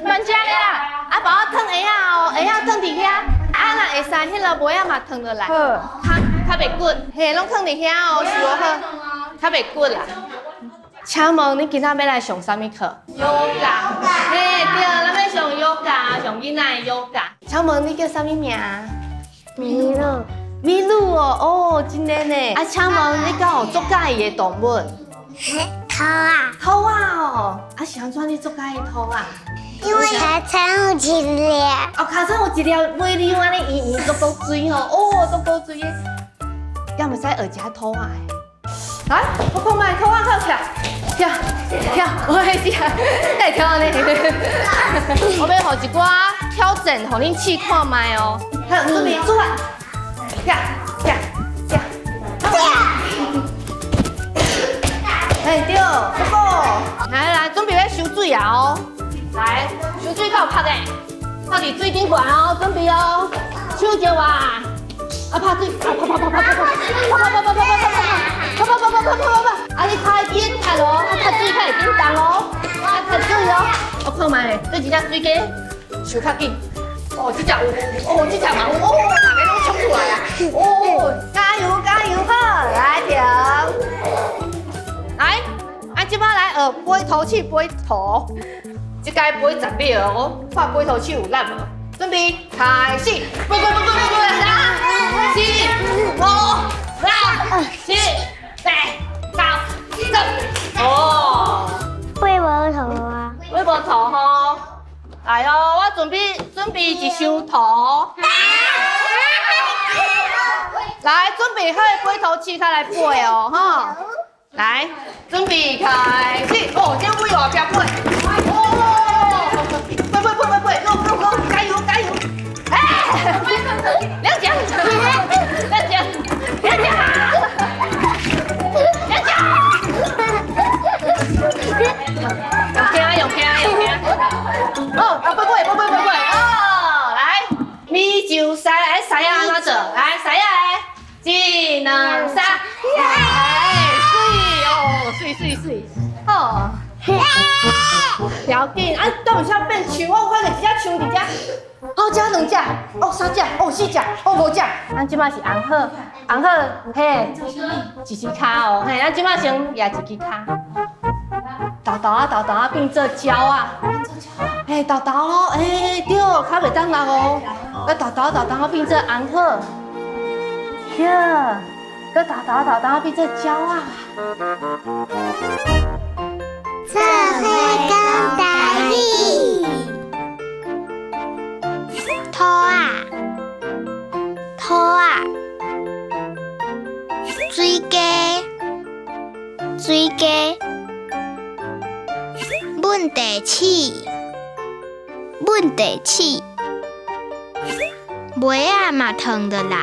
慢食啦，啊，把我烫下哦，下烫伫遐，啊，若会使，迄落尾仔嘛烫落来，较袂滚，嘿，拢烫伫遐哦，是无好，较袂滚啦。请问你今仔要来上啥物课？Yoga，嘿，对，咱要上 Yoga， 上囡仔的 Yoga。请问你叫啥物名？麋鹿。麋鹿哦，哦，真的呢。啊，请问你敢有足介意的动物？兔啊。兔啊哦，啊是安怎你足介意兔啊？因为它撑有一粒。哦，脚上有一条尾溜安尼圆圆，足够水吼，哦，足够水的。敢袂使学一下兔啊的？来，我看卖兔啊靠跳，跳，我会跳，会跳安尼。我要互一寡挑战，互恁试看卖哦。好，准备出发，跳。哎对，不过，来，准备要收水啊哦。来，收水较有拍的，拍伫水顶悬哦，准备哦，手招啊，啊拍水，啪，啊你拍紧拍咯，啊拍水较会紧动哦，啊拍水哦，我看卖，这一只水鸡收较紧，哦这只有，哦这只嘛有，哦大家拢冲出来啊，哦加油，好，来停，来，啊即摆来学飞头去飞头。这该飞10秒哦，看飞头去有力无？准备开始，飞，3、4、5、6、7、8、9、10。哦，飞无头啊！飞无头吼，来哦，我准备一箱头。来，准备好飞头去，开来飞哦，哈。来，准备开始，哦，这飞往边飞。Go，加油！哎，亮奖！用听！哦，啊，不，哦，来，你就塞啊，安怎做？来，塞啊，1、2、3，哎，水，好。条件啊，等一下变树，我有看到一只树伫遮，哦，这2只，哦3只，哦4只，哦5只，咱即摆是红鹤，嘿，一支骹哦，嘿，咱即摆先举一支骹，豆豆啊变做鸟啊，嘿，豆豆咯，嘿，对，较袂当落哦，个豆豆变做红鹤，对，个豆豆变做鸟啊。社会讲台语，兔啊，水鸡，问地鼠，尾仔嘛腾得来，